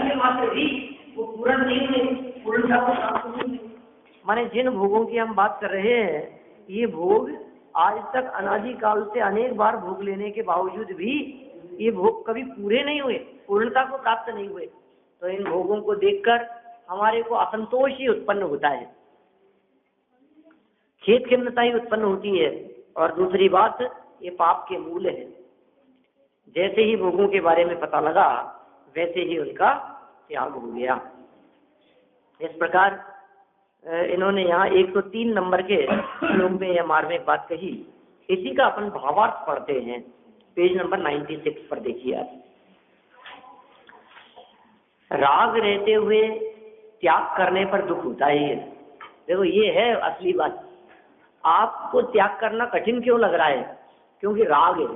के मात्र भी वो पूर्ण नहीं हुए, पूर्णता को प्राप्त नहीं हुए। माने जिन भोगों की हम बात कर रहे हैं, ये भोग आज तक अनादि काल से अनेक बार भोग लेने के बावजूद भी ये भोग कभी पूरे नहीं हुए, पूर्णता को प्राप्त नहीं हुए। तो इन भोगों को देखकर हमारे को असंतोष ही उत्पन्न होता है, खेद खिन्नता ही उत्पन्न होती है। और दूसरी बात, ये पाप के मूल है। जैसे ही भोगों के बारे में पता लगा वैसे ही उनका त्याग हो गया। इस प्रकार इन्होंने यहाँ 103 नंबर के श्लोक में या मार्मिक बात कही। इसी का अपन भावार्थ पढ़ते हैं, पेज नंबर 96 पर देखिए आप। राग रहते हुए त्याग करने पर दुख होता है। देखो ये है असली बात। आपको त्याग करना कठिन क्यों लग रहा है? क्योंकि राग है।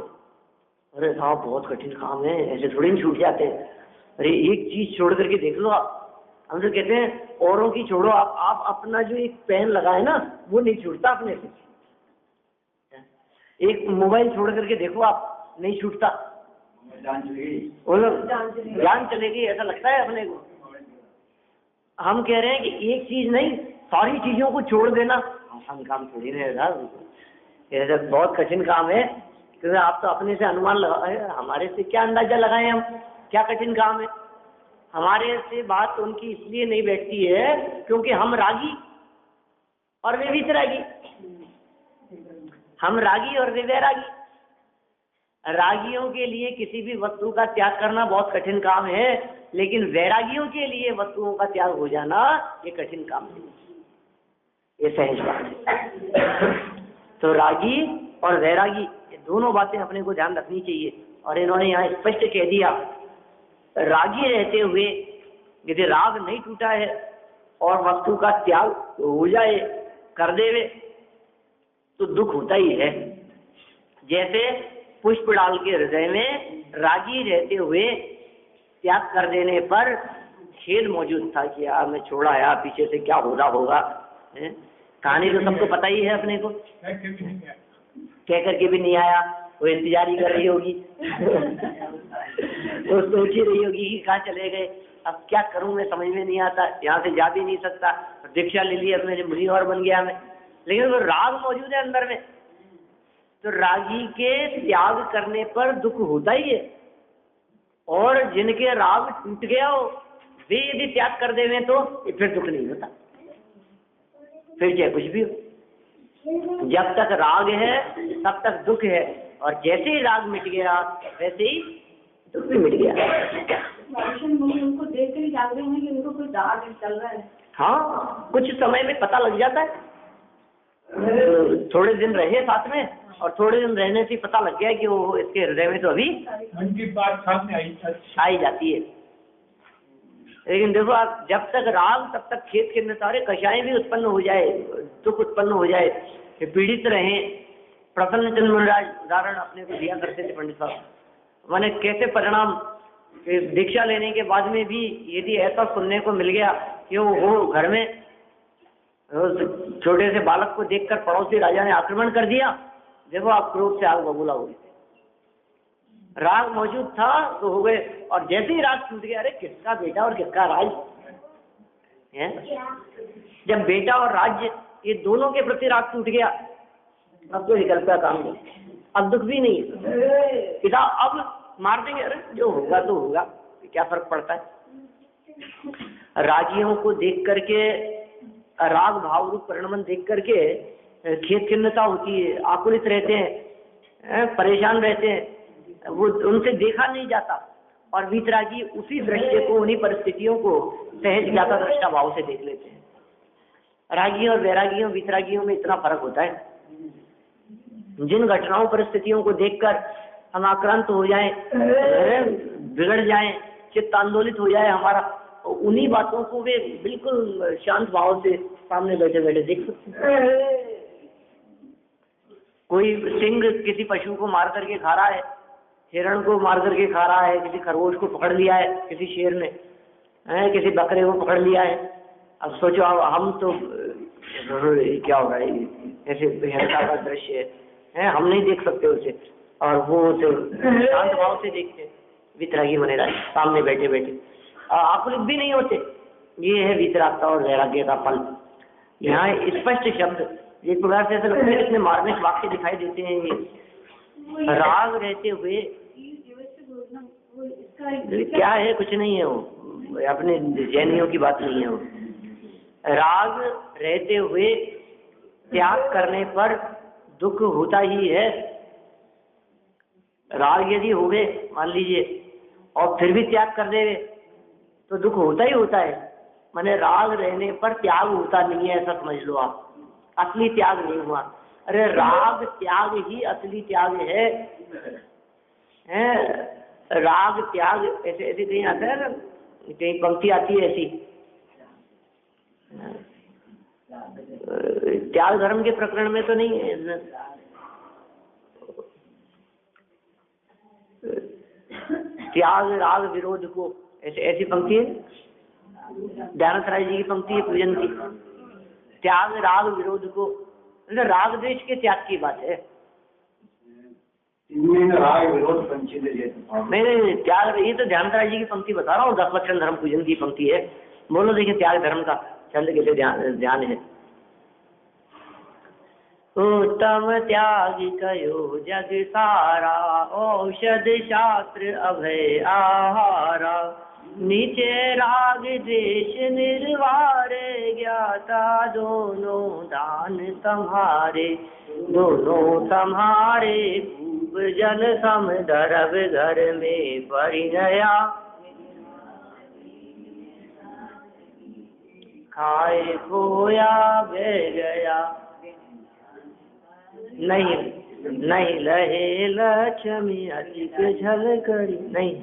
अरे साहब बहुत कठिन काम है, ऐसे थोड़ी नहीं छूट जाते। अरे एक चीज छोड़ करके देख लो आप। हम तो कहते हैं औरों की छोड़ो, आप अपना जो एक पेन लगा है ना वो नहीं छूटता अपने से। एक मोबाइल छोड़ करके देखो आप, नहीं छूटता। जान चलेगी ऐसा लगता है अपने को। हम कह रहे हैं कि एक चीज नहीं सारी चीजों को छोड़ देना आसान काम थोड़ी रहेगा। ये बहुत कठिन काम है, क्योंकि आप तो अपने से अनुमान लगाए, हमारे से क्या अंदाजा लगाएं हम क्या कठिन काम है। हमारे से बात उनकी इसलिए नहीं बैठती है क्योंकि हम रागी और वे वितरागी। हम रागी और वे वैरागी। रागियों के लिए किसी भी वस्तु का त्याग करना बहुत कठिन काम है, लेकिन वैरागियों के लिए वस्तुओं का त्याग हो जाना ये कठिन काम नहीं, ये सहज बात है। तो रागी और वैरागी ये दोनों बातें अपने को ध्यान रखनी चाहिए। और इन्होंने यहाँ स्पष्ट कह दिया, रागी रहते हुए यदि राग नहीं टूटा है और वस्तु का त्याग हो जाए कर देवे तो दुख होता ही है। जैसे पुष्प डाल के हृदय में रागी रहते हुए त्याग कर देने पर खेद मौजूद था कि यार मैं छोड़ा आया, पीछे से क्या हो रहा होगा। कहानी तो सबको पता ही है अपने को। कह करके भी नहीं आया, वो इंतजार ही कर रही होगी। वो सोच ही रही होगी कि कहाँ चले गए, अब क्या करूं मैं समझ में नहीं आता, यहाँ से जा भी नहीं सकता, दीक्षा ले ली, अब मेरे मुनि और बन गया मैं। लेकिन वो राग मौजूद है अंदर में, तो रागी के त्याग करने पर दुख होता ही है। और जिनके राग टूट गया हो वे यदि त्याग कर देवे तो फिर दुख नहीं होता, फिर चाहे कुछ भी हो। जब तक राग है तब तक दुख है, और जैसे ही राग मिट गया वैसे ही दुख भी मिट गया। उनको देख कर जान रहे हैं कि उनको कोई राग चल रहा है। हाँ, कुछ समय में पता लग जाता है। थोड़े दिन रहे साथ में और थोड़े दिन रहने से पता लग गया कि वो इसके हृदय में तो अभी उनकी बात सामने आई जाती है। लेकिन देखो आप, जब तक राग तब तक खेत के सारे कषाय भी उत्पन्न हो जाए, दुख उत्पन्न हो जाए, पीड़ित रहे। प्रसन्न चंद्र महाराज उदाहरण अपने को दिया करते थे पंडित साहब। मैंने कैसे परिणाम दीक्षा लेने के बाद में भी यदि ऐसा सुनने को मिल गया कि वो घर में छोटे से बालक को देखकर पड़ोसी राजा ने आक्रमण कर दिया, देखो आप क्रोध से आग बबूला हो गए। राग मौजूद था तो हो गए, और जैसे ही राग टूट गया, अरे किसका बेटा और किसका राज है। जब बेटा और राज्य ये दोनों के प्रति राग टूट गया, अब तो निकल का काम नहीं, अब दुख भी नहीं है। पिता अब मार देंगे, अरे जो होगा तो होगा, क्या फर्क पड़ता है। रागियों को देख करके, राग भाव रूप परिणमन देख करके खेद खिन्नता होती है, आकुलित रहते हैं, परेशान रहते हैं, वो उनसे देखा नहीं जाता। और वीतरागी उसी दृश्य को, उन्हीं परिस्थितियों को सहज ज्ञाता दृष्टा भाव से देख लेते हैं। रागियों और वैरागियों वीतरागियों में इतना फर्क होता है। जिन घटनाओं परिस्थितियों को देखकर हम आक्रांत हो जाएं, बिगड़ जाएं, चित्त आंदोलित हो जाए हमारा, उन्हीं बातों को वे बिल्कुल शांत भाव से सामने बैठे बैठे देख सकते हैं। कोई सिंह किसी पशु को मार करके खा रहा है, हिरण को मार करके खा रहा है, किसी खरगोश को पकड़ लिया है किसी शेर ने, किसी बकरे को पकड़ लिया है। अब सोचो हम तो क्या हो रहा है, ऐसे हिंसा का दृश्य है, हम नहीं देख सकते उसे, और वो तो शांत भाव से देखते हैं। वितरागी बने रहे सामने बैठे बैठे। आकुलित भी नहीं होते। ये है वीतरागता और वैराग्य का फल। यहाँ स्पष्ट शब्द एक प्रकार से ऐसा लगता है कितने मार्मिक वाक्य दिखाई देते हैं। ये राग रहते हुए क्या है, कुछ नहीं है, वो अपने जैनियों की बात नहीं है। वो राग रहते हुए त्याग करने पर दुख होता ही है। राग यदि हो गए मान लीजिए और फिर भी त्याग कर दे तो दुख होता ही होता है। माने राग रहने पर त्याग होता नहीं है, ऐसा समझ लो आप। असली त्याग नहीं हुआ। अरे राग त्याग ही असली त्याग है। राग त्याग ऐसे ऐसे कहीं आता है ना, कहीं पंक्ति आती है ऐसी, त्याग धर्म के प्रकरण में तो नहीं है। त्याग राग विरोध को ऐसे ऐसी पंक्ति है, दयानंद राय जी की पंक्ति है पूजन की। त्याग राग विरोध को, मतलब राग द्वेष के त्याग की बात है। राग विरोध पंचित नहीं, त्याग, ये तो दयानंद राय जी की पंक्ति बता रहा हूँ, 10 लक्षण धर्म पूजन की पंक्ति है। बोलो देखिए त्याग धर्म का छंद कैसे ध्यान है। उत्तम त्याग कयो जग सारा, औषध शास्त्र अभय आहारा। नीचे राग द्वेष निर्वारे, ज्ञाता दोनों दान तुम्हारे। दोनों तुम्हारे खूब जन सम धरब, घर में परिणया। खाए खोया बह गया, नहीं नहीं लहे लक्ष्मी अधिक झल करी। नहीं,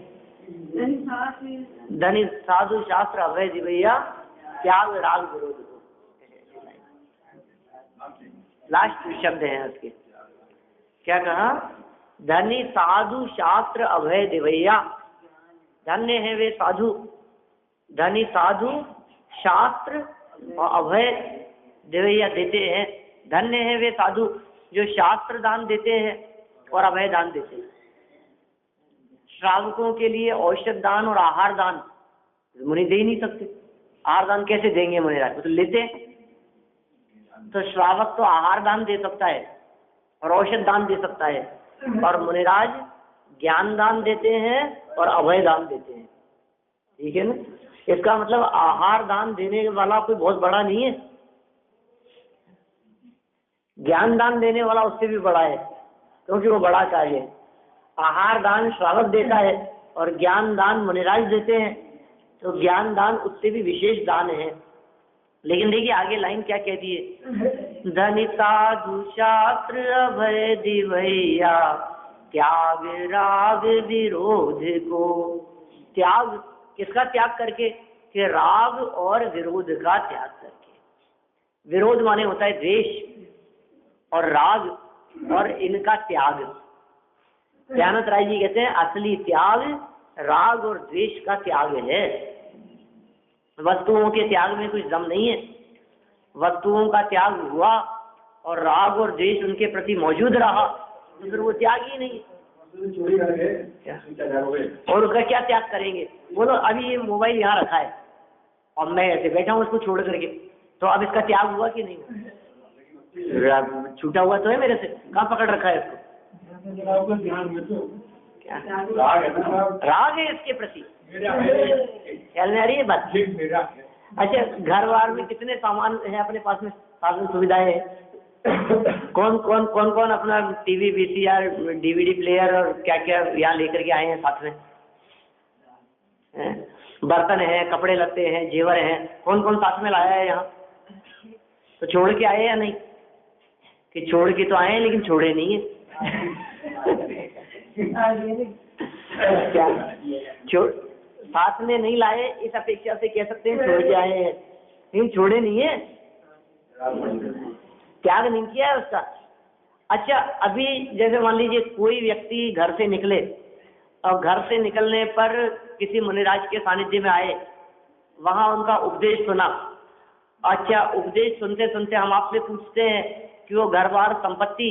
धनी साधु शास्त्र अभय दिवैया, त्याग राग विरोध को। लास्ट शब्द है उसके, क्या कहा? धनी साधु शास्त्र अभय दिवैया। धन्य है वे साधु, धनी साधु शास्त्र और अभय दिवैया देते हैं। धन्य है वे साधु जो शास्त्र दान देते हैं और अभय दान देते हैं। श्रावकों के लिए औषध दान और आहार दान मुनि दे ही नहीं सकते। आहार दान कैसे देंगे मुनिराज? वो तो लेते हैं। तो श्रावक तो आहार दान दे सकता है और औषध दान दे सकता है, और मुनिराज ज्ञान दान देते हैं और अभय दान देते हैं। ठीक है ना? इसका मतलब आहार दान देने वाला कोई बहुत बड़ा नहीं है, ज्ञान दान देने वाला उससे भी बड़ा है, क्योंकि वो बड़ा कार्य है। आहार दान श्रावक देता है और ज्ञान दान मुनिराज देते हैं, तो ज्ञान दान उससे भी विशेष दान है। लेकिन देखिए आगे लाइन क्या कहती है? धनी साधु शास्त्र अभय दिवैया, त्याग राग विरोध को। त्याग किसका त्याग करके? कि राग और विरोध का त्याग करके। विरोध माने होता है द्वेष, और राग और इनका त्याग। दयानंद राय जी कहते हैं असली त्याग राग और द्वेष का त्याग है। वस्तुओं के त्याग में कुछ दम नहीं है। वस्तुओं का त्याग हुआ और राग और द्वेष उनके प्रति मौजूद रहा तो फिर वो त्याग ही नहीं। और उसका क्या त्याग करेंगे? बोलो अभी ये मोबाइल यहाँ रखा है और मैं ऐसे बैठा हूँ इसको छोड़ करके, तो अब इसका त्याग हुआ कि नहीं? छूटा हुआ तो है मेरे से, कहाँ पकड़ रखा है इसको? क्या राग है इसके प्रति? ख्याल में आ रही है बात? अच्छा, घर वार में कितने सामान है अपने पास में, साधन सुविधाएं हैं। कौन कौन अपना टीवी, वीसीआर, डीवीडी प्लेयर और क्या क्या यहाँ लेकर के आए हैं साथ में? बर्तन है, कपड़े लगते हैं, जेवर हैं, कौन कौन साथ में लाया है यहाँ? तो छोड़ के आए या नहीं? कि छोड़ के तो आए हैं लेकिन छोड़े नहीं है। क्या छोड़ साथ में नहीं लाए इस अपेक्षा से कह सकते हैं छोड़ के आए हैं, लेकिन छोड़े नहीं है, त्याग नहीं किया है उसका। अच्छा, अभी जैसे मान लीजिए कोई व्यक्ति घर से निकले और घर से निकलने पर किसी मुनिराज के सानिध्य में आए, वहां उनका उपदेश सुना। अच्छा, उपदेश सुनते सुनते हम आपसे पूछते हैं कि वो घर बार संपत्ति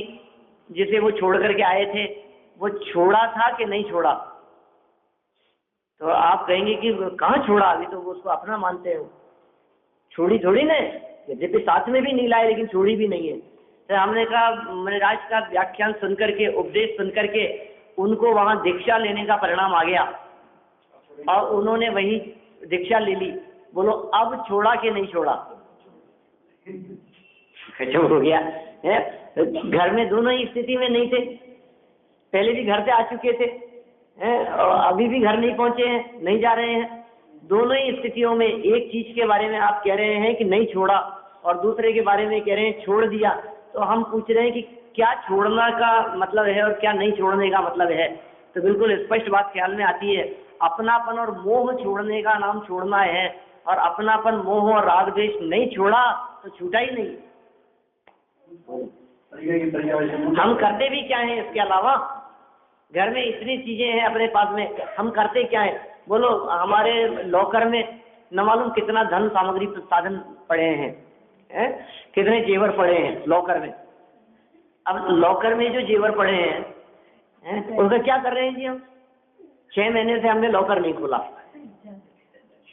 जिसे वो छोड़ करके आए थे वो छोड़ा था कि नहीं छोड़ा? तो आप कहेंगे कि कहाँ छोड़ा, अभी तो वो उसको अपना मानते हो, छोड़ी थोड़ी ना, यद्यपि साथ में भी नहीं लाए लेकिन छोड़ी भी नहीं है। तो हमने कहा मुनिराज का व्याख्यान सुन करके, उपदेश सुन करके उनको वहां दीक्षा लेने का परिणाम आ गया और उन्होंने वही दीक्षा ले ली। बोलो अब छोड़ा कि नहीं छोड़ा? गजब हो गया है। घर में दोनों ही स्थिति में नहीं थे, पहले भी घर से आ चुके थे हैं और अभी भी घर नहीं पहुंचे हैं, नहीं जा रहे हैं। दोनों ही स्थितियों में एक चीज के बारे में आप कह रहे हैं कि नहीं छोड़ा और दूसरे के बारे में कह रहे हैं छोड़ दिया। तो हम पूछ रहे हैं कि क्या छोड़ना का मतलब है और क्या नहीं छोड़ने का मतलब है। तो बिल्कुल स्पष्ट बात ख्याल में आती है, अपनापन और मोह छोड़ने का नाम छोड़ना है, और अपनापन मोह और राग द्वेष नहीं छोड़ा तो छूटा ही नहीं। हम करते भी क्या है इसके अलावा? घर में इतनी चीजें हैं अपने पास में, हम करते क्या है? बोलो हमारे लॉकर में न मालूम कितना धन सामग्री साधन पड़े हैं, कितने जेवर पड़े हैं लॉकर में। अब लॉकर में जो जेवर पड़े हैं उसका क्या कर रहे हैं जी हम? 6 महीने से हमने लॉकर नहीं खोला।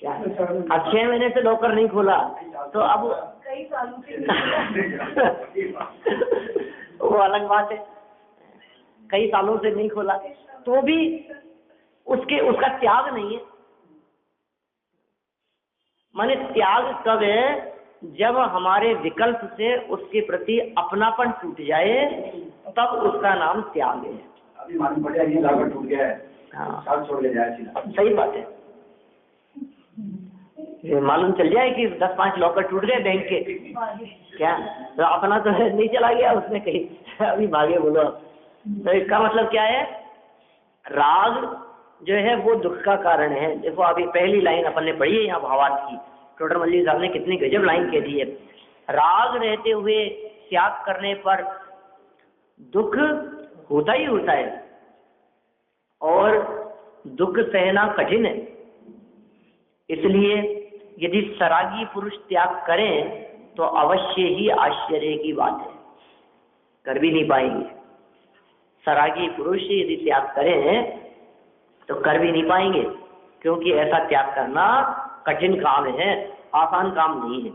अब 6 महीने से लॉकर नहीं खोला तो अब कई सालों से वो अलग बात है, कई सालों से नहीं खोला तो भी उसका त्याग नहीं है। माने त्याग कब है? जब हमारे विकल्प से उसके प्रति अपनापन टूट जाए तब उसका नाम त्याग है। अभी मालूम पड़ जाए ये लागत टूट गया है, हाँ साल छोड़ ले जाए सीधा। सही बात है। ये मालूम चल जाए कि 10-5 लॉकर टूट गए बैंक के, क्या तो अपना तो नहीं चला गया उसमें कहीं, अभी भागे बोलो। तो इसका मतलब क्या है? राग जो है वो दुख का कारण है। देखो अभी पहली लाइन अपन ने पढ़ी है यहाँ भावार्थ की, टोडरमल साहब ने कितनी गजब लाइन कह दी है। राग रहते हुए त्याग करने पर दुख होता ही होता है और दुख सहना कठिन है। इसलिए यदि सरागी पुरुष त्याग करें तो अवश्य ही आश्चर्य की बात है, कर भी नहीं पाएंगे। सरागी पुरुष यदि त्याग करें तो कर भी नहीं पाएंगे, क्योंकि ऐसा त्याग करना कठिन काम है, आसान काम नहीं है।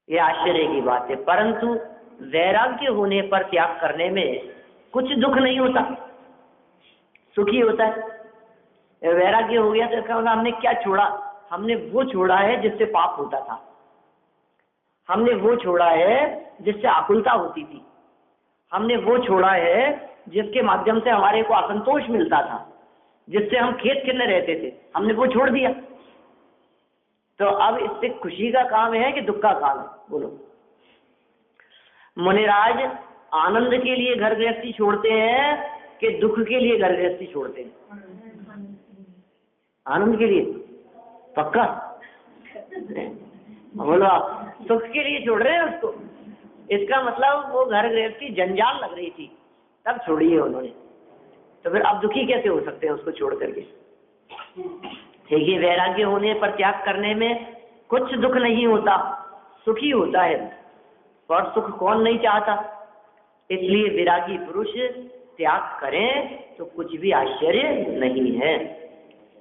ये आश्चर्य की बात है। परंतु वैराग्य होने पर त्याग करने में कुछ दुख नहीं होता, सुखी होता है। वैराग्य हो गया तो इसका मतलब हमने क्या छोड़ा? हमने वो छोड़ा है जिससे पाप होता था, हमने वो छोड़ा है जिससे आकुलता होती थी, हमने वो छोड़ा है जिसके माध्यम से हमारे को असंतोष मिलता था, जिससे हम खेत खिलने रहते थे, हमने वो छोड़ दिया। तो अब इससे खुशी का काम है कि दुख का काम है? बोलो। मुनिराज आनंद के लिए घर गृहस्थी छोड़ते हैं कि दुख के लिए घर गृहस्थी छोड़ते हैं? आनंद के लिए, पक्का? बोलो आप सुख के लिए छोड़ रहे हैं उसको? इसका मतलब वो घर गृहस्थी जंजाल लग रही थी तब छोड़ी है उन्होंने, तो फिर अब दुखी कैसे हो सकते हैं उसको छोड़ करके? देखिए वैराग्य होने पर त्याग करने में कुछ दुख नहीं होता, सुखी होता है। और सुख कौन नहीं चाहता? इसलिए विरागी पुरुष त्याग करें तो कुछ भी आश्चर्य नहीं है।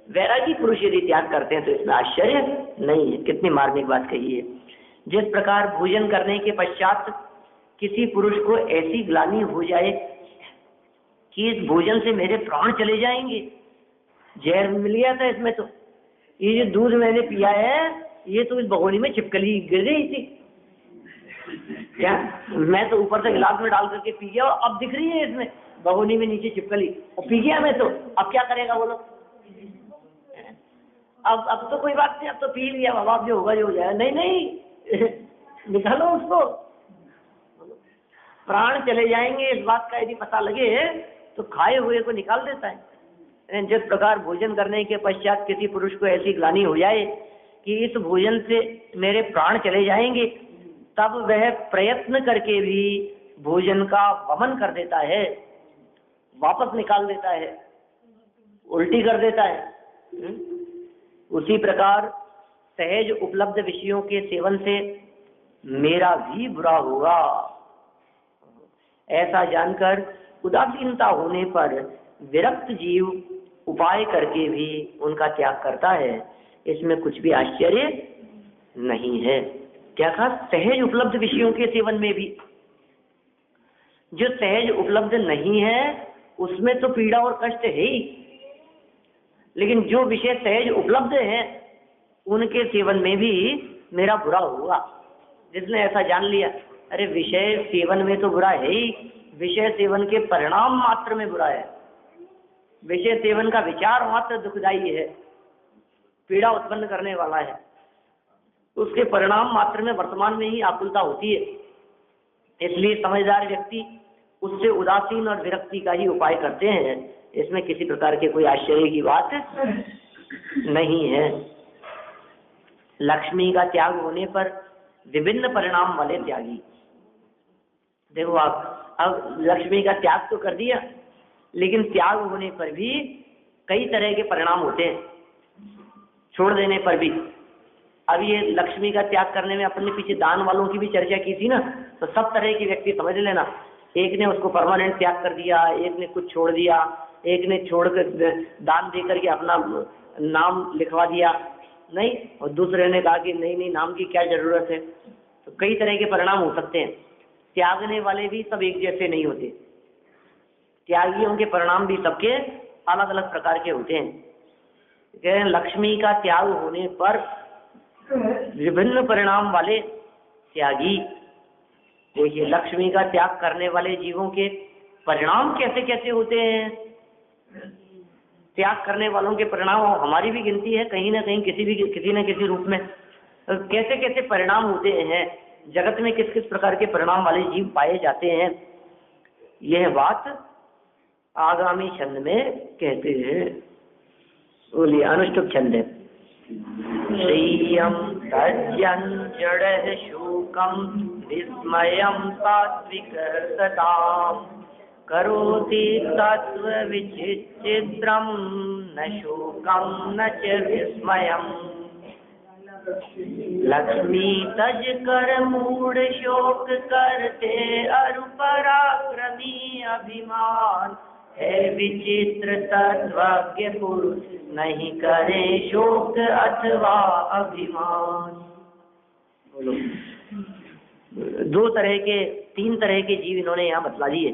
वैरागी पुरुष यदि त्याग करते हैं तो इसमें आश्चर्य नहीं है। कितनी मार्मिक बात कही है। जिस प्रकार भोजन करने के पश्चात किसी पुरुष को ऐसी ग्लानि हो जाए कि इस भोजन से मेरे प्राण चले जाएंगे, जहर मिल गया था इसमें, तो ये जो दूध मैंने पिया है ये तो इस भगोनी में छिपकली गिर गई थी, क्या मैं तो ऊपर से गिलास में डाल करके पी गया और अब दिख रही है इसमें भगोनी में नीचे छिपकली, और पी गया मैं, तो अब क्या करेगा बोलो? अब तो कोई बात नहीं, अब तो पी लिया, अब जो होगा जो हो जाएगा। नहीं नहीं निकालो उसको, प्राण चले जाएंगे इस बात का यदि पता लगे तो खाए हुए को निकाल देता है। जिस प्रकार भोजन करने के पश्चात किसी पुरुष को ऐसी ग्लानि हो जाए कि इस भोजन से मेरे प्राण चले जाएंगे, तब वह प्रयत्न करके भी भोजन का वमन कर देता है, वापस निकाल देता है, उल्टी कर देता है। उसी प्रकार सहज उपलब्ध विषयों के सेवन से मेरा भी बुरा होगा, ऐसा जानकर उदासीनता होने पर विरक्त जीव उपाय करके भी उनका त्याग करता है, इसमें कुछ भी आश्चर्य नहीं है। क्या कहा? सहज उपलब्ध विषयों के सेवन में भी। जो सहज उपलब्ध नहीं है उसमें तो पीड़ा और कष्ट है ही, लेकिन जो विषय सहज उपलब्ध है उनके सेवन में भी मेरा बुरा हुआ। जिसने ऐसा जान लिया, अरे विषय सेवन में तो बुरा है ही, विषय सेवन के परिणाम मात्र में बुरा है, विषय सेवन का विचार मात्र दुखदायी है, पीड़ा उत्पन्न करने वाला है, उसके परिणाम मात्र में वर्तमान में ही आकुलता होती है। इसलिए समझदार व्यक्ति उससे उदासीन और विरक्ति का ही उपाय करते हैं। इसमें किसी प्रकार के कोई आश्चर्य की बात नहीं है। लक्ष्मी का त्याग होने पर विभिन्न परिणाम वाले त्यागी, देखो आप, अब लक्ष्मी का त्याग तो कर दिया, लेकिन त्याग होने पर भी कई तरह के परिणाम होते हैं, छोड़ देने पर भी। अब ये लक्ष्मी का त्याग करने में अपन ने पीछे दान वालों की भी चर्चा की थी ना, तो सब तरह के व्यक्ति समझ लेना, एक ने उसको परमानेंट त्याग कर दिया, एक ने कुछ छोड़ दिया, एक ने छोड़कर दान दे करके अपना नाम लिखवा दिया, नहीं, और दूसरे ने कहा कि नहीं नहीं नाम की क्या जरूरत है। तो कई तरह के परिणाम हो सकते हैं। त्यागने वाले भी सब एक जैसे नहीं होते, त्यागियों के परिणाम भी सबके अलग अलग प्रकार के होते हैं। लक्ष्मी का त्याग होने पर विभिन्न परिणाम वाले त्यागी, देखिए लक्ष्मी का त्याग करने वाले जीवों के परिणाम कैसे कैसे होते हैं। त्याग करने वालों के परिणाम हमारी भी गिनती है कहीं ना कहीं, किसी न किसी रूप में। तो कैसे कैसे परिणाम होते हैं जगत में, किस किस प्रकार के परिणाम वाले जीव पाए जाते हैं, यह बात आगामी छंद में कहते हैं। बोलिए, अनुष्टुप छंद है। श्रियं तज्जं जडः शोकं विस्मयं सात्विकसताम् करोति तत्त्वविचित्रं न शोकं न च विस्मयम्। लक्ष्मी तज कर मूढ़ शोक करते अरु पराक्रमी अभिमान है विचित्र तत्वज्ञ पुरुष नहीं करे शोक अथवा अभिमान। बोलो, दो तरह के, तीन तरह के जीव इन्होंने यहाँ बतला दिए।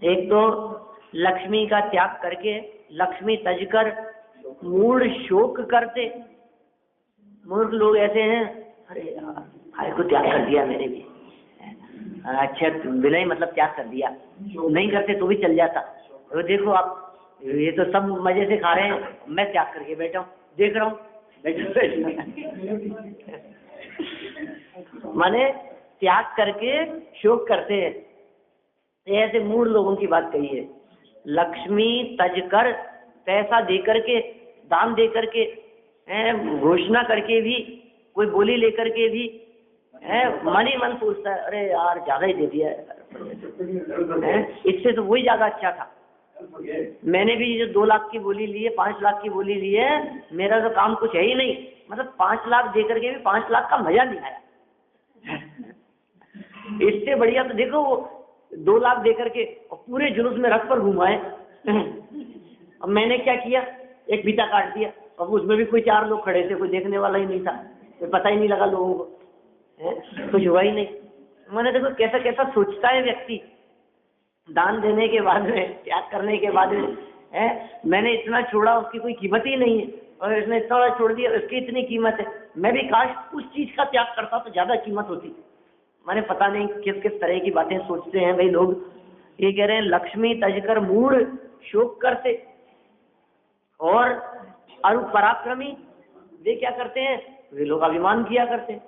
एक तो लक्ष्मी का त्याग करके लक्ष्मी तजकर मूढ़ शोक करते। मूर्ख लोग ऐसे हैं, अरे यार भाई को त्याग कर दिया मैंने भी, अच्छा बिना ही मतलब त्याग कर दिया, नहीं करते तो भी चल जाता। तो देखो आप, ये तो सब मजे से खा रहे हैं, मैं त्याग करके बैठा हूँ, देख रहा हूँ माने त्याग करके शोक करते हैं। ऐसे मूढ़ लोगों की बात कही है। लक्ष्मी तज कर, पैसा दे करके, दान दे करके, घोषणा करके भी, कोई बोली लेकर के भी मन ही मन पूछता है, अरे यार ज्यादा ही दे दिया है, इससे तो वही ज्यादा अच्छा था। मैंने भी जो 2 लाख की बोली ली है, 5 लाख की बोली ली है, मेरा तो काम कुछ है ही नहीं, मतलब 5 लाख दे करके भी 5 लाख का मजा नहीं आया। इससे बढ़िया तो देखो वो 2 लाख दे करके और पूरे जुलूस में रथ पर घुमाए। अब मैंने क्या किया, एक बीता काट दिया, और उसमें भी कोई 4 लोग खड़े थे, कोई देखने वाला ही नहीं था, कोई पता ही नहीं लगा लोगों को, कुछ हुआ ही नहीं। मैंने देखो कैसा कैसा सोचता है व्यक्ति, दान देने के बाद में, त्याग करने के बाद में, मैंने इतना छोड़ा, उसकी कोई कीमत ही नहीं है, और इसने इतना छोड़ दिया, उसकी इतनी कीमत है। मैं भी काश उस चीज का त्याग करता तो ज्यादा कीमत होती। मैंने पता नहीं किस किस तरह की बातें सोचते हैं भाई लोग। ये कह रहे हैं लक्ष्मी तजकर मूढ़ शोक करते, और अरु पराक्रमी वे क्या करते हैं, वे लोग अभिमान किया करते हैं।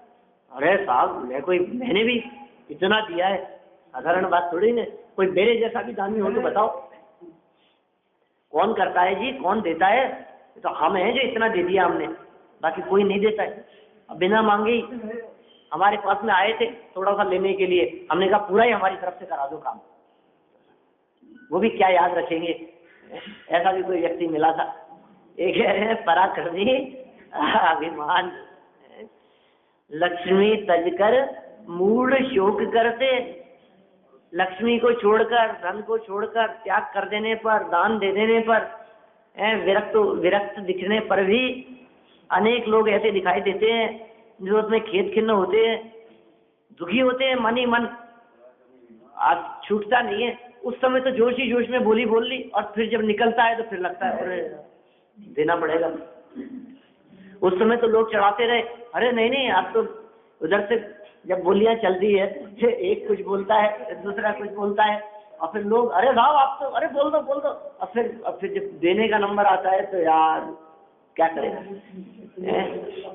अरे साहब मैंने भी इतना दिया है, साधारण बात थोड़ी ना, कोई मेरे जैसा भी दानी हो तो बताओ। कौन करता है जी, कौन देता है? तो हम हैं जो इतना दे दिया हमने, बाकी कोई नहीं देता है। अब बिना मांगे ही हमारे पास में आए थे थोड़ा सा लेने के लिए, हमने कहा पूरा ही हमारी तरफ से करा दो काम। वो भी क्या याद रखेंगे, ऐसा भी कोई व्यक्ति मिला था। एक है पराक्रमी अभिमान, लक्ष्मी तजकर मूढ़ शोक करते। लक्ष्मी को छोड़कर, धन को छोड़कर, त्याग कर देने पर, दान दे देने पर विरक्त दिखने पर भी अनेक लोग ऐसे दिखाई देते हैं जो उसमें खेद खिन्न होते हैं, दुखी होते हैं, मन ही मन आज छूटता नहीं है। उस समय तो जोश ही जोश में बोली बोल ली, और फिर जब निकलता है तो फिर लगता है अरे देना पड़ेगा। उस समय तो लोग चढ़ाते रहे, अरे नहीं नहीं आप तो उधर से जब बोलियां चलती है एक कुछ बोलता है दूसरा कुछ बोलता है, और फिर लोग अरे साहब आप तो अरे बोल दो। और फिर जब देने का नंबर आता है तो यार क्या करेगा,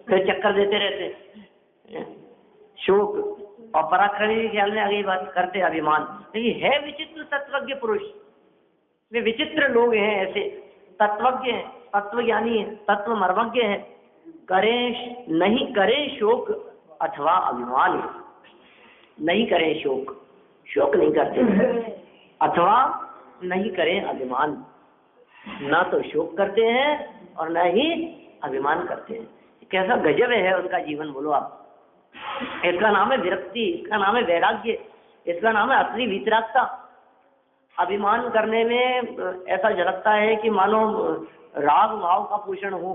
फिर चक्कर देते रहते। शोक और पराक्रमी के ख्याल में आगे बात करते अभिमान। लेकिन है विचित्र तत्वज्ञ पुरुष, वे विचित्र लोग हैं, ऐसे तत्वज्ञ हैं, तत्वज्ञानी हैं, तत्व मर्मज्ञ हैं। करें नहीं करें शोक अथवा अभिमान, नहीं करें शोक नहीं करते, अथवा नहीं करें अभिमान, ना तो शोक करते हैं और न ही अभिमान करते हैं। कैसा गजब है उनका जीवन, बोलो आप। इसका नाम है विरक्ति, इसका नाम है वैराग्य, इसका नाम है असली वितरागता। अभिमान करने में ऐसा झलकता है कि मानो राग भाव का पोषण हो,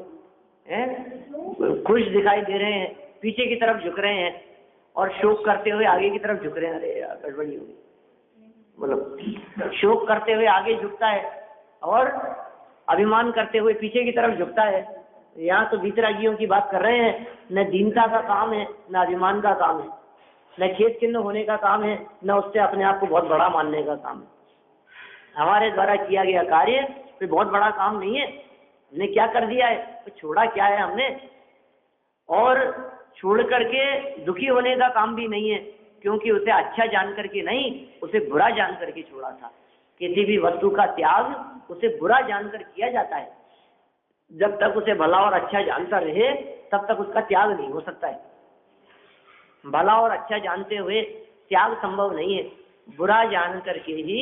खुश दिखाई दे रहे हैं, पीछे की तरफ झुक रहे हैं, और शोक करते हुए आगे की तरफ झुक रहे हैं। अरे यार गड़बड़ी होगी, बोलो। शोक करते हुए आगे झुकता है और अभिमान करते हुए पीछे की तरफ झुकता है। यहाँ तो वितरागियों की बात कर रहे हैं। न दीनता का काम है, न अभिमान का काम है, न खेद खिन्न होने का काम है, न उससे अपने आप को बहुत बड़ा मानने का काम है। हमारे द्वारा किया गया कार्य कोई बहुत बड़ा काम नहीं है। हमने क्या कर दिया है, तो छोड़ा क्या है हमने, और छोड़ करके दुखी होने का काम भी नहीं है, क्योंकि उसे अच्छा जान करके नहीं, उसे बुरा जान करके छोड़ा था। किसी भी वस्तु का त्याग उसे बुरा जानकर किया जाता है। जब तक उसे भला और अच्छा जानता रहे तब तक उसका त्याग नहीं हो सकता है। भला और अच्छा जानते हुए त्याग संभव नहीं है, बुरा जान करके ही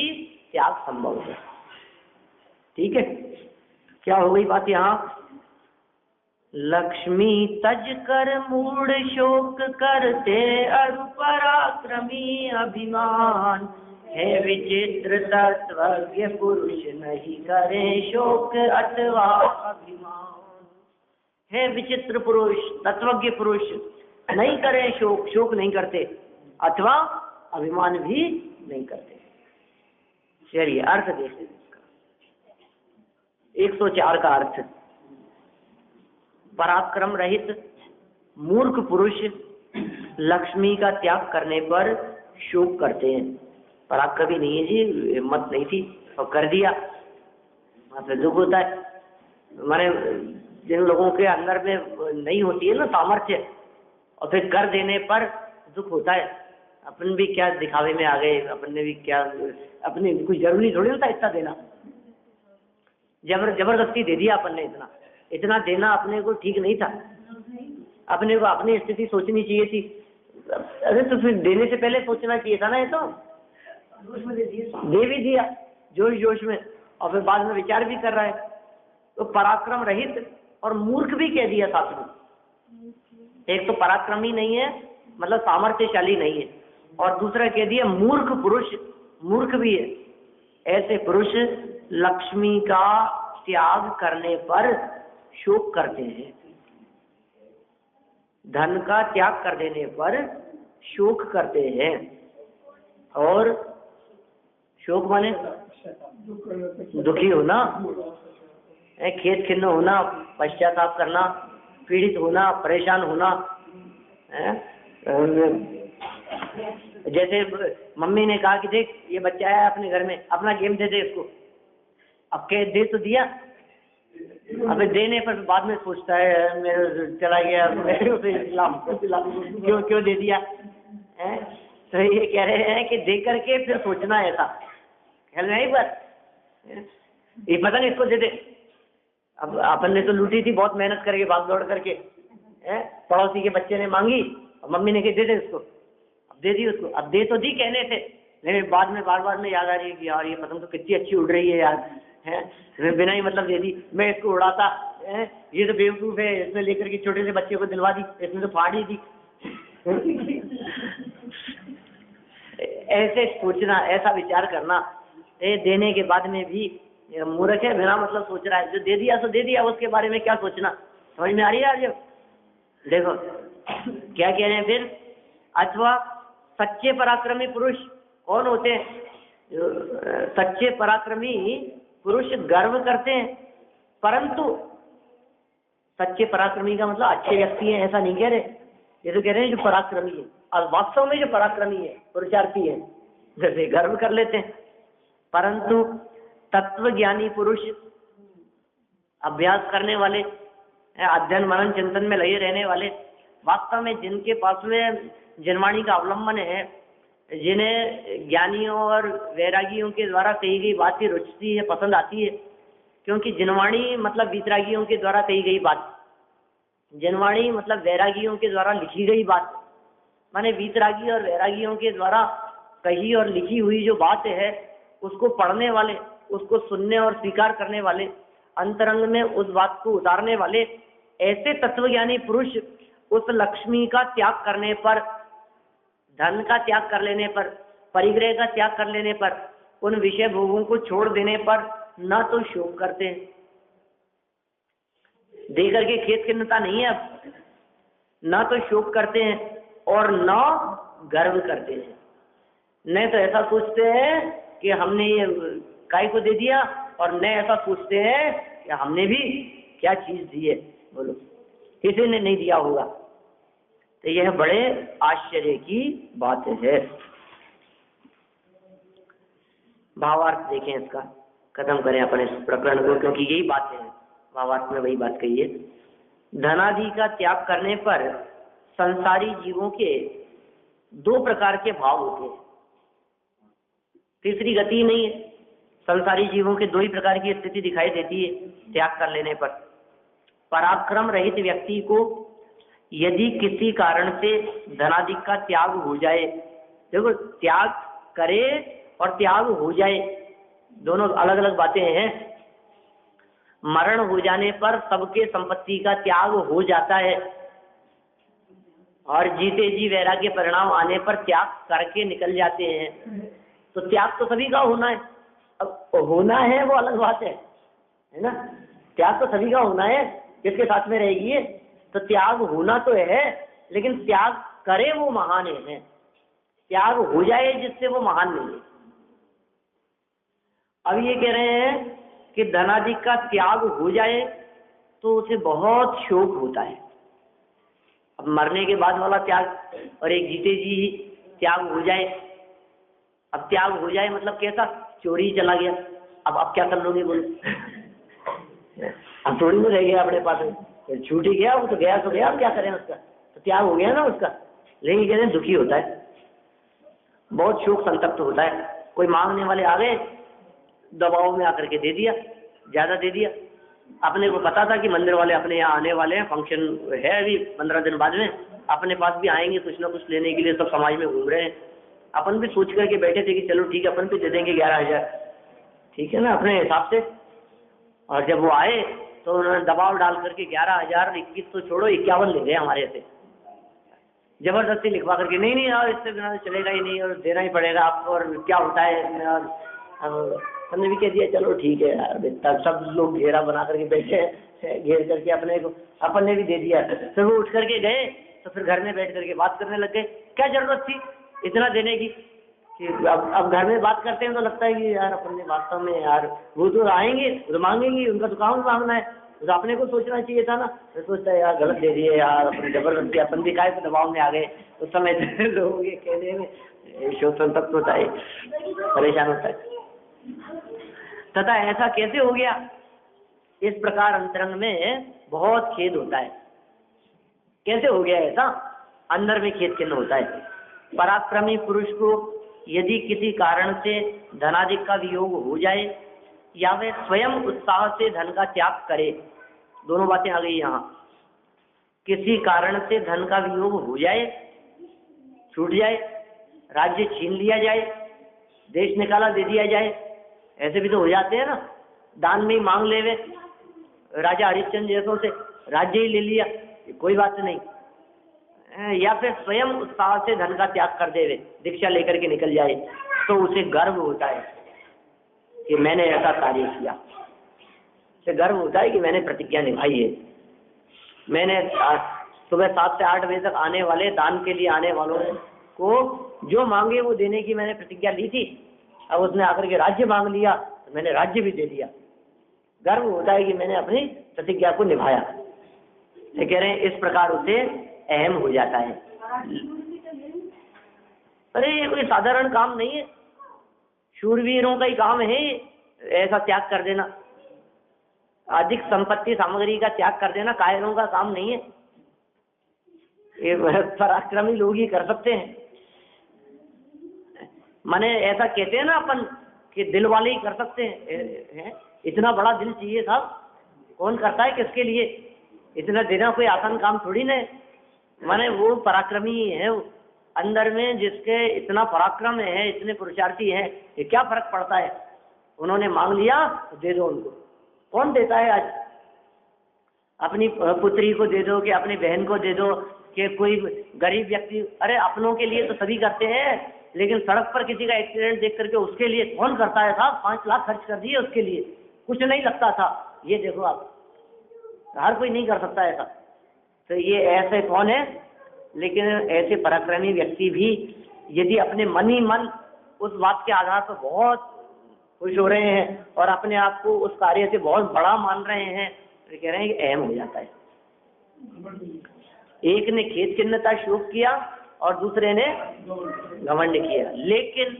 त्याग संभव है। ठीक है, क्या हो गई बात यहाँ? लक्ष्मी तज कर मूढ़ शोक करते अरु पराक्रमी अभिमान, है विचित्र तत्वज्ञ पुरुष नहीं करे शोक अथवा अभिमान। है विचित्र पुरुष, तत्वज्ञ पुरुष नहीं करे शोक नहीं करते, अथवा अभिमान भी नहीं करते। चलिए अर्थ देखते हैं इसका। 104 का अर्थ, पराक्रम रहित मूर्ख पुरुष लक्ष्मी का त्याग करने पर शोक करते हैं। पराक्रमी नहीं है जी, हिम्मत नहीं थी और कर दिया, वहां पे दुख होता है। माने जिन लोगों के अंदर में नहीं होती है ना सामर्थ्य, और फिर कर देने पर दुख होता है। अपन भी क्या दिखावे में आ गए, अपन ने भी क्या, अपने कुछ जरूरी थोड़ी होता इतना देना, जबरदस्ती दे दिया अपन ने। इतना देना अपने को ठीक नहीं था। अपने को अपनी स्थिति सोचनी चाहिए थी। अरे तो फिर देने से पहले सोचना चाहिए था ना। ये तो दे भी दिया जोश जोश में, और फिर बाद में विचार भी कर रहा है। तो पराक्रम रहित और मूर्ख भी कह दिया साथ में। एक तो पराक्रमी नहीं है मतलब सामर्थ्यशाली नहीं है, और दूसरा कह दिया मूर्ख पुरुष, मूर्ख भी है। ऐसे पुरुष लक्ष्मी का त्याग करने पर शोक करते हैं। धन का त्याग कर देने पर शोक करते हैं। और शोक माने दुखी होना, खेद खिन्न होना, पश्चाताप करना, पीड़ित होना, परेशान होना। जैसे मम्मी ने कहा कि देख ये बच्चा आया अपने घर में, अपना गेम दे दे इसको। अब कह दे तो दिया, अबे देने पर बाद में सोचता है मेरे चला गया, क्यों दे दिया है? तो ये कह रहे हैं कि दे करके फिर सोचना ऐसा ख्याल में आई बात। ये पता नहीं इसको दे दे। अब अपन ने तो लूटी थी बहुत मेहनत करके, भाग दौड़ करके, पड़ोसी के बच्चे ने मांगी और मम्मी ने कहा दे दे उसको। अब दे दी उसको। अब दे तो दी कहने थे, लेकिन बाद में बार बार में याद आ रही है कि यार ये पतंग तो कितनी अच्छी उड़ रही है यार, है बिना ही मतलब दे दी। मैं इसको उड़ाता, ये तो बेवकूफ है, इसमें लेकर के छोटे से बच्चे को दिलवा दी, इसमें तो फाड़ ही दी। ऐसे सोचना, ऐसा विचार करना, देने के बाद में भी ये मूर्ख है, बिना मतलब सोच रहा है, जो दे दिया सो दे दिया, उसके बारे में क्या सोचना। समझ में आ रही है आज? देखो क्या कह रहे हैं फिर, अथवा सच्चे पराक्रमी पुरुष कौन होते हैं? सच्चे पराक्रमी पुरुष गर्व करते हैं, परंतु सच्चे पराक्रमी का मतलब अच्छे व्यक्ति हैं ऐसा नहीं कह रहे, ये तो कह रहे हैं जो पराक्रमी है। और वास्तव में जो पराक्रमी है, पुरुषार्थी है, जैसे गर्व कर लेते हैं। परंतु तत्वज्ञानी पुरुष, अभ्यास करने वाले, अध्ययन मनन चिंतन में लगे रहने वाले, वास्तव में जिनके पास में जिनवाणी का अवलंबन है, जिन्हें ज्ञानियों और वैरागियों के द्वारा कही गई बातें रुचती है, पसंद आती है। क्योंकि जिनवाणी मतलब वीतरागियों के द्वारा कही गई बात, जिनवाणी मतलब वैरागियों के द्वारा लिखी गई बात, माने वीतरागी और वैरागियों के द्वारा कही और लिखी हुई जो बात है, उसको पढ़ने वाले, उसको सुनने और स्वीकार करने वाले, अंतरंग में उस बात को उतारने वाले, ऐसे तत्वज्ञानी पुरुष उस लक्ष्मी का त्याग करने पर, धन का त्याग कर लेने पर, परिग्रह का त्याग कर लेने पर, उन विषय भोगों को छोड़ देने पर न तो शोक करते हैं, दे करके खेत खिन्नता नहीं है अब, न तो शोक करते हैं और न गर्व करते हैं। न तो ऐसा सोचते हैं कि हमने ये काय को दे दिया, और न ऐसा सोचते हैं कि हमने भी क्या चीज दी है, बोलो किसी ने नहीं दिया होगा। तो यह बड़े आश्चर्य की बात है। भावार्थ देखें इसका, खत्म करें अपने इस प्रकरण को, क्योंकि यही बात है, भावार्थ में वही बात कही है। धनादि का त्याग करने पर संसारी जीवों के दो प्रकार के भाव होते हैं, तीसरी गति नहीं है। संसारी जीवों के दो ही प्रकार की स्थिति दिखाई देती है त्याग कर लेने पर। पराक्रम रहित व्यक्ति को यदि किसी कारण से धनादि का त्याग हो जाए, देखो त्याग करे और त्याग हो जाए दोनों अलग अलग बातें हैं। मरण हो जाने पर सबके संपत्ति का त्याग हो जाता है, और जीते जी वैराग्य परिणाम आने पर त्याग करके निकल जाते हैं। तो त्याग तो सभी का होना है, अब होना है वो अलग बात है ना। त्याग तो सभी का होना है, किसके साथ में रहेगी ये, तो त्याग होना तो है, लेकिन त्याग करे वो महान है, त्याग हो जाए जिससे वो महान नहीं है। अब ये कह रहे हैं कि धनादि का त्याग हो जाए तो उसे बहुत शोक होता है। अब मरने के बाद वाला त्याग और एक जीते जी ही त्याग हो जाए। अब त्याग हो जाए मतलब कैसा, चोरी चला गया, अब क्या कर लोगे बोलो। अब चोरी में रह गया अपने पास, छूट ही गया, वो तो गया तो गया, अब क्या करें उसका, तो त्याग हो गया ना उसका। लेकिन कहते हैं दुखी होता है, बहुत शोक संतप्त होता है। कोई मांगने वाले आ गए, दबाव में आकर के दे दिया, ज्यादा दे दिया। अपने को पता था कि मंदिर वाले अपने यहाँ आने वाले हैं, फंक्शन है अभी 15 दिन बाद में, अपने पास भी आएंगे कुछ ना कुछ लेने के लिए, सब समाज में घूम रहे हैं। अपन भी सोच करके बैठे थे कि चलो ठीक है अपन भी दे देंगे 11,000, ठीक है ना, अपने हिसाब से। और जब वो आए तो उन्होंने दबाव डाल करके 11,000, 21 तो छोड़ो 51 ले गए हमारे से, जबरदस्ती लिखवा करके। नहीं यार इससे बिना चलेगा ही नहीं, और देना ही पड़ेगा आपको, और क्या होता है इसमें। और अब हमने भी कह दिया चलो ठीक है यार, इतना सब लोग घेरा बना करके बैठे हैं, घेर करके अपने को अपन ने भी दे दिया। फिर वो उठ करके गए तो फिर घर में बैठ करके बात करने लग गए। क्या जरूरत थी इतना देने की, कि अब घर में बात करते हैं तो लगता है कि यार अपन ने वास्तव में यार, वो तो आएंगे वो तो मांगेंगे, उनका तो काम मांगना है, तो अपने को सोचना चाहिए था ना। मैं सोचता है यार गलत दे दिए यार, अपन जबरदस्ती, अपन भी काय दबाव में आ गए। उस समय लोगों के कहने में शोक संतप्त होता है, परेशान होता है। तथा ऐसा कैसे हो गया, इस प्रकार अंतरंग में बहुत खेद होता है। कैसे हो गया ऐसा, अंदर में खेद चिन्ह होता है। पराक्रमी पुरुष को यदि किसी कारण से धनादिक का वियोग हो जाए, या वह स्वयं उत्साह से धन का त्याग करे, दोनों बातें आ गई यहाँ। किसी कारण से धन का वियोग हो जाए, छूट जाए, राज्य छीन लिया जाए, देश निकाला दे दिया जाए, ऐसे भी तो हो जाते हैं ना। दान में ही मांग ले वे, राजा हरिश्चंद्र जैसों से राज्य ही ले लिया, कोई बात नहीं। या फिर स्वयं उत्साह से धन का त्याग कर देवे, दीक्षा लेकर के निकल जाए, तो उसे गर्व होता है कि मैंने ऐसा कार्य किया, से गर्व होता है कि मैंने प्रतिज्ञा निभाई है। मैंने सुबह 7 से 8 बजे तक आने वाले दान के लिए आने वालों को जो मांगे वो देने की मैंने प्रतिज्ञा ली थी। अब उसने आकर के राज्य मांग लिया तो मैंने राज्य भी दे दिया। गर्व होता है कि मैंने अपनी प्रतिज्ञा को निभाया। ये कह रहे हैं इस प्रकार उसे अहम हो जाता है। अरे ये कोई साधारण काम नहीं है, शूरवीरों का ही काम है ऐसा त्याग कर देना, अधिक संपत्ति सामग्री का त्याग कर देना कायरों का काम नहीं है। ये पराक्रमी लोग ही कर सकते हैं। माने ऐसा कहते हैं ना अपन कि दिल वाले ही कर सकते हैं। इतना बड़ा दिल चाहिए साहब, कौन करता है, किसके लिए? इतना देना कोई आसान काम थोड़ी ना है। माने वो पराक्रमी ही है, अंदर में जिसके इतना पराक्रम है, इतने पुरुषार्थी है, ये क्या फर्क पड़ता है? उन्होंने मांग लिया तो दे दो उनको। कौन देता है आज? अपनी पुत्री को दे दो कि अपनी बहन को दे दो कि कोई गरीब व्यक्ति, अरे अपनों के लिए तो सभी करते हैं, लेकिन सड़क पर किसी का एक्सीडेंट देख करके उसके लिए कौन करता है साहब? 5 लाख खर्च कर दिए उसके लिए, कुछ नहीं लगता था। ये देखो आप, हर कोई नहीं कर सकता ऐसा। तो ये ऐसे कौन है? लेकिन ऐसे पराक्रमी व्यक्ति भी यदि अपने मन ही मन उस बात के आधार पर बहुत खुश हो रहे हैं और अपने आप को उस कार्य से बहुत बड़ा मान रहे हैं, तो कह रहे हैं कि अहम हो जाता है। एक ने खेत खिन्नता शोक किया और दूसरे ने घमंड किया, लेकिन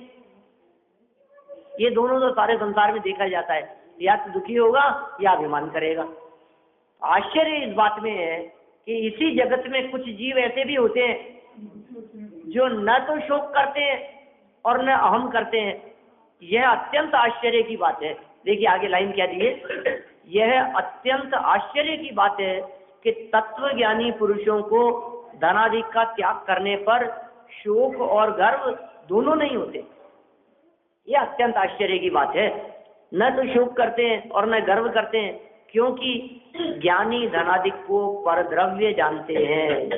ये दोनों तो सारे संसार में देखा जाता है, या तो दुखी होगा या अभिमान करेगा। आश्चर्य इस बात में है कि इसी जगत में कुछ जीव ऐसे भी होते हैं जो न तो शोक करते हैं और न अहम करते हैं। यह अत्यंत आश्चर्य की बात है। देखिए आगे लाइन क्या दी है, यह अत्यंत आश्चर्य की बात है कि तत्वज्ञानी पुरुषों को धनादि का त्याग करने पर शोक और गर्व दोनों नहीं होते। यह अत्यंत आश्चर्य की बात है। न तो शोक करते हैं और न गर्व करते हैं, क्योंकि ज्ञानी धनादि को परद्रव्य जानते हैं,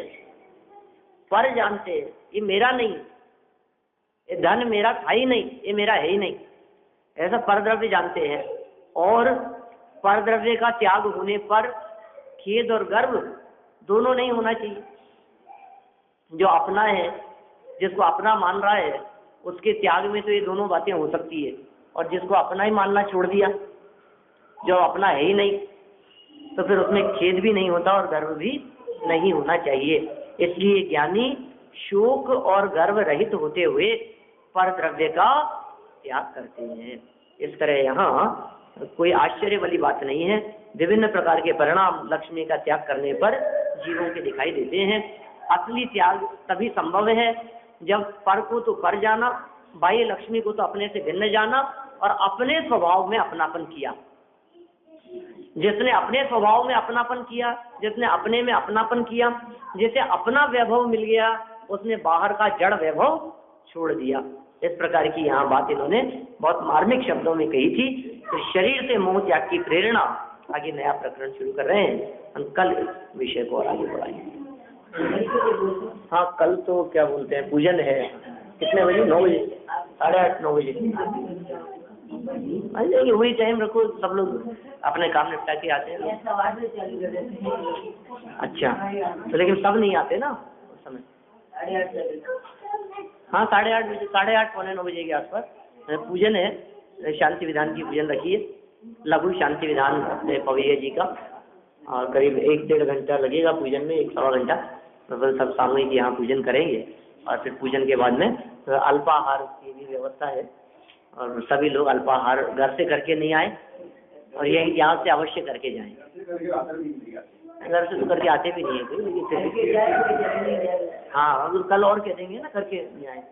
पर जानते हैं। ये मेरा नहीं, ये धन मेरा था ही नहीं, ये मेरा है ही नहीं, ऐसा परद्रव्य जानते हैं। और परद्रव्य का त्याग होने पर खेद और गर्व दोनों नहीं होना चाहिए। जो अपना है, जिसको अपना मान रहा है, उसके त्याग में तो ये दोनों बातें हो सकती है। और जिसको अपना ही मानना छोड़ दिया, जो अपना है ही नहीं, तो फिर उसमें खेद भी नहीं होता और गर्व भी नहीं होना चाहिए। इसलिए ज्ञानी शोक और गर्व रहित होते हुए परद्रव्य का त्याग करते हैं। इस तरह यहाँ कोई आश्चर्य वाली बात नहीं है। विभिन्न प्रकार के परिणाम लक्ष्मी का त्याग करने पर जीवों के दिखाई देते हैं। असली त्याग तभी संभव है जब पर को तो पर जाना, बाह्य लक्ष्मी को तो अपने से भिन्न जाना और अपने स्वभाव में अपनापन किया। जिसने अपने स्वभाव में अपनापन किया, जिसने अपने में अपनापन किया, जिसे अपना वैभव मिल गया, उसने बाहर का जड़ वैभव छोड़ दिया। इस प्रकार की यहाँ बात इन्होंने बहुत मार्मिक शब्दों में कही थी। तो शरीर से मोह त्याग की प्रेरणा, आगे नया प्रकरण शुरू कर रहे हैं। हम कल इस विषय को और आगे बढ़ाएंगे। हाँ, कल तो क्या बोलते हैं, पूजन है। कितने बजे? 9 बजे, 8:30 9 बजे आ जाएंगे। वही टाइम रखो, सब लोग अपने काम निपटा के आते हैं। अच्छा, तो लेकिन सब नहीं आते ना उस समय। हाँ, 8:30 बजे, 8:30 पौने 9 बजे के आसपास पूजन है। शांति विधान की पूजन रखी है, लघु शांति विधान अपने पवैया जी का। और करीब 1-1.5 घंटा लगेगा पूजन में, 1-1.25 घंटा। तो सब सामूहिक यहाँ पूजन करेंगे और फिर पूजन के बाद में अल्पाहार की भी व्यवस्था है। और सभी लोग अल्पाहार घर से करके नहीं आए और ये यहाँ से अवश्य करके जाएं। घर से तो करके आते भी नहीं है कोई, लेकिन हाँ, कल और कह देंगे ना करके नहीं आए।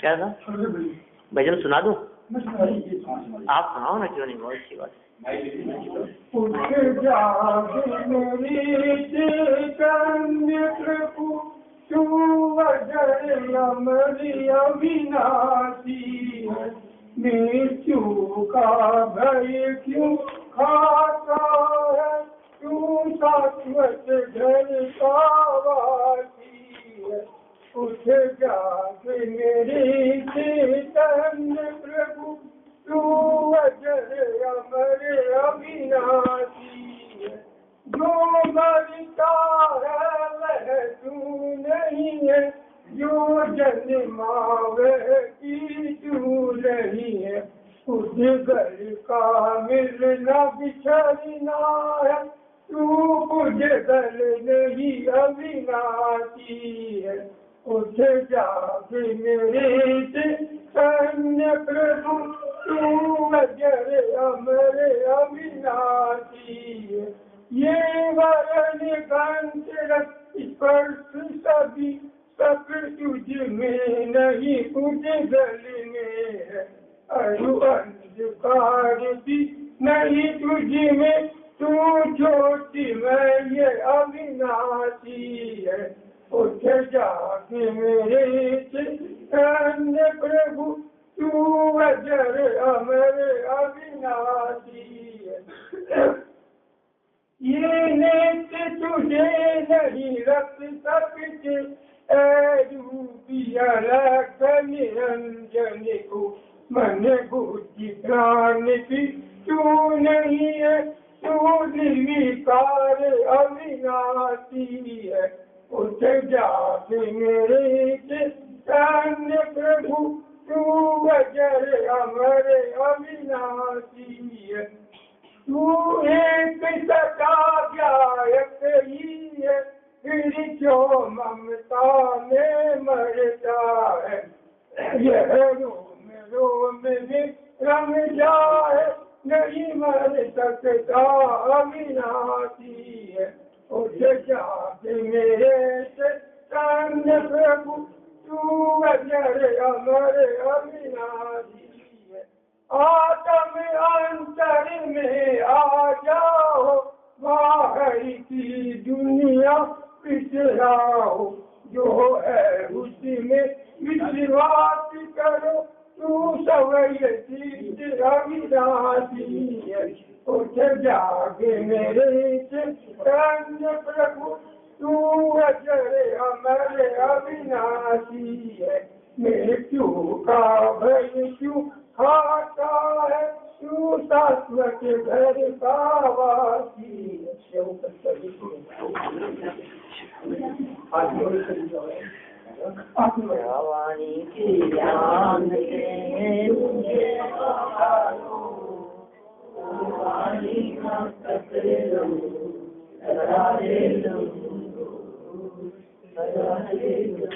क्या था? भजन सुना दूं? आप सुनाओ ना, क्यों नहीं, बहुत अच्छी बात है। मृत्यु का भय क्यों खाता है, क्यों शाश्वत घर का वासी है। उठ जाग मेरे चेतन जन्मावे की तू नहीं है, उजगल का मिलना बिछड़ना है, तू उजगल नहीं अविनाशी है। उठ जाग मेरे चैतन्य प्रभु, तू अजर अमर अविनाशी है। ये वरण गंध स्पर्श सभी सब तुझ में नहीं, उजगल में है। अरु अंधकार भी नहीं तुझ में, तू ज्योति में ये अविनाशी है। उठ जाग मेरे चैतन्य प्रभु, तू अजर अमर अविनाशी है। ये नेत्र तुझे नहीं रख सकते, रूपिया रख निरंजन को, मन बुद्धि प्राण की तू नहीं है, तू निर्विकार अविनाशी है। उठ जाग मेरे चैतन्य प्रभु, तू अजर अमर अविनाशी है। तू एक सदा व्यायक ही है, फिर क्यों ममता में मरता है। यह रोम रोम में रम जाए, नहीं मर सकता अविनाशी है। उठ जाग मेरे चैतन्य प्रभु, तू अजर अमर अविनाशी है। आत्म अंतर में आ जाओ, बाहर की दुनिया पिछड़ाओ, जो है उसमें विश्वास करो, तू सवयती अविनाशी है। उठ जाग मेरे चैतन्य प्रभु, तू अजर अमर अविनाशी है। मृत्यु का भय क्यों खाता है, तू शाश्वत घर का वासी है। भवानी की जान के मुझे पुकारो, भवानी का कतरे लो, सदा ले लो, सदा ले लो।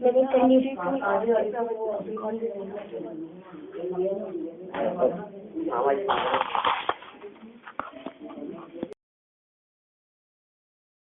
मेरे